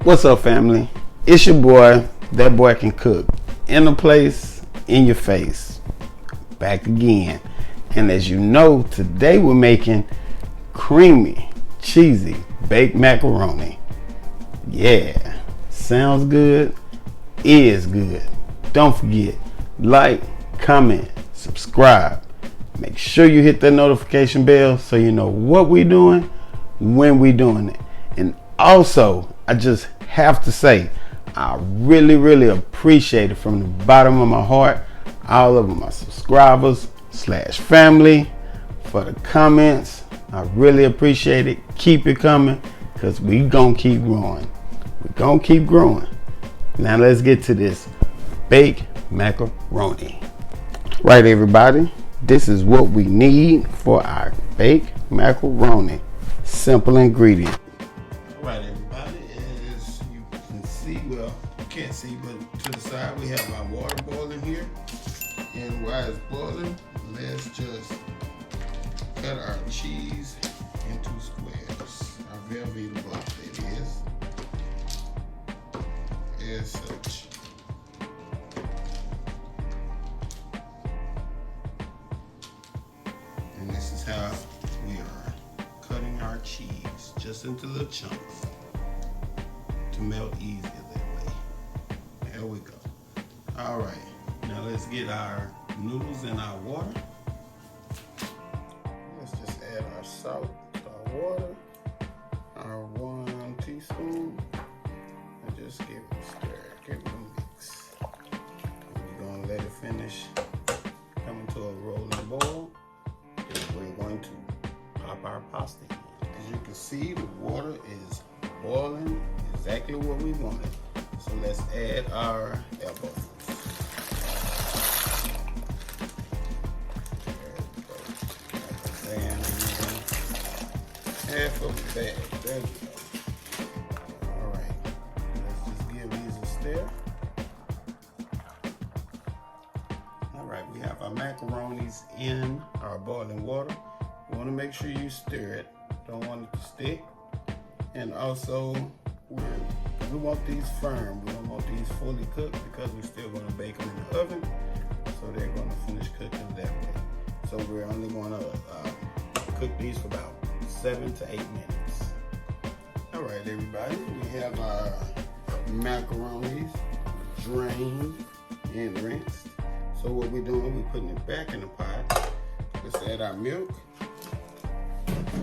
What's up, family? It's your boy, That Boy Can Cook. In the place, in your face. Back again. And as you know, today we're making creamy, cheesy baked macaroni. Yeah, sounds good, is good. Don't forget, like, comment, subscribe. Make sure you hit that notification bell so you know what we're doing, when we're doing it. And also, I just have to say, I really appreciate it from the bottom of my heart, all of my subscribers / family, for the comments. I really appreciate it. Keep it coming, because we gonna keep growing. We're gonna keep growing. Now let's get to this baked macaroni. Right, everybody, this is what we need for our baked macaroni. Simple ingredient. All right, everybody, as you can see, well, you can't see, but to the side we have our water boiling here. And while it's boiling, let's just cut our cheese into squares. Our velvetta block, that is. As such. And this is how we are cutting our cheese, just into little chunks to melt easier that way. There we go. All right, now let's get our noodles in our water. Let's just add our salt to our water, our 1 teaspoon, and just give it a stir, give it a mix. We're gonna let it finish coming to a rolling boil. We're going to pop our pasta in. As you can see, the water is boiling exactly what we wanted. So let's add our elbows. Half of the bag. There we go. Alright. Let's just give these a stir. Alright, we have our macaronis in our boiling water. You want to make sure you stir it. Don't want it to stick. And also, we want these firm. We don't want these fully cooked because we're still going to bake them in the oven. So they're going to finish cooking that way. So we're only going to cook these for about 7 to 8 minutes. All right, everybody, we have our macaronis drained and rinsed. So what we're doing, we're putting it back in the pot. Let's add our milk.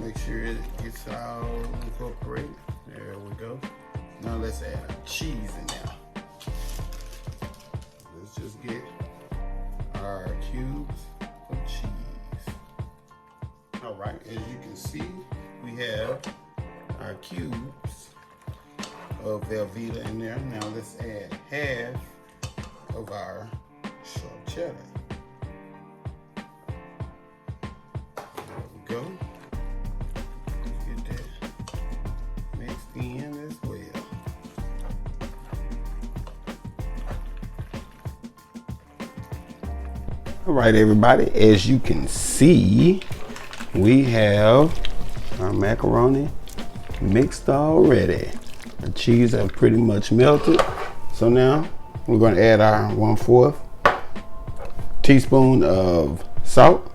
Make sure it gets all incorporated. There we go. Now let's add our cheese in there. Let's just get our cubes of cheese. All right, as you can see, we have our cubes of velvetta in there. Now let's add half of our sharp cheddar. There we go. Let's get that mixed in as well. All right, everybody, as you can see, we have our macaroni mixed already. The cheese have pretty much melted. So now we're going to add our 1/4 teaspoon of salt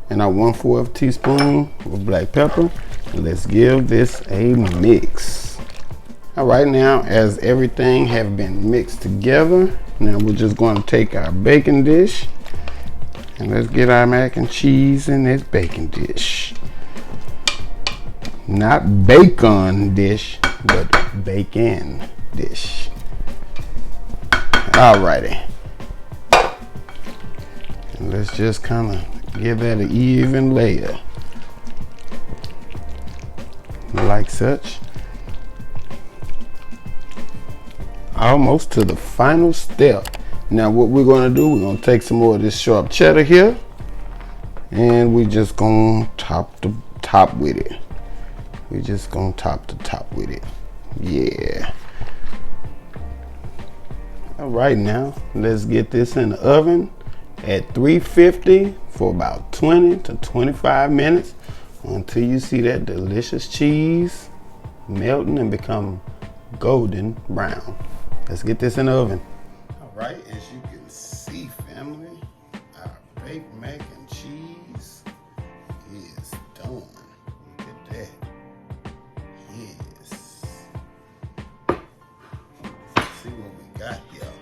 and our 1/4 teaspoon of black pepper. And let's give this a mix. All right, now as everything have been mixed together, now we're just going to take our baking dish and let's get our mac and cheese in this baking dish. Not bacon dish, but bacon dish. Alrighty. And let's just kind of give that an even layer. Like such. Almost to the final step. Now what we're going to do, we're going to take some more of this sharp cheddar here. And we're just going to top the top with it. We're just going to top the top with it. Yeah. All right, now let's get this in the oven at 350 for about 20 to 25 minutes until you see that delicious cheese melting and become golden brown. Let's get this in the oven. All right, as you can see, family, our baked mac and cheese is done. Look at that. Yes. See what we got here.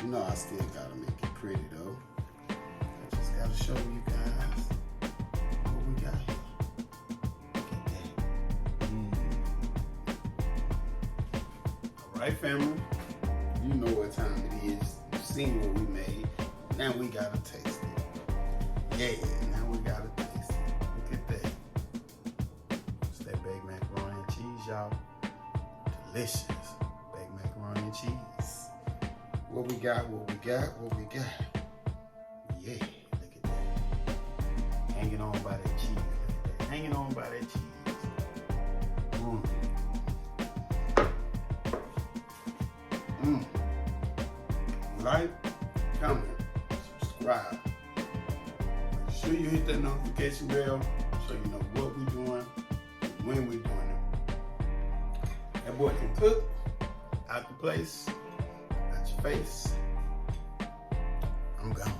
You know I still gotta make it pretty though. I just gotta show you guys what we got here. Look at that. All right, family. You know what time it is. You've seen what we made. Now we gotta taste it. Yeah, now we gotta taste it. Look at that. It's that baked macaroni and cheese, y'all. Delicious. Baked macaroni and cheese. What we got, what we got, what we got. Yeah, look at that. Hanging on by that cheese. Look at that. Hanging on by that cheese. Like, comment, subscribe. Make sure you hit that notification bell so you know what we're doing and when we're doing it. That boy can cook out the place, out your face. I'm gone.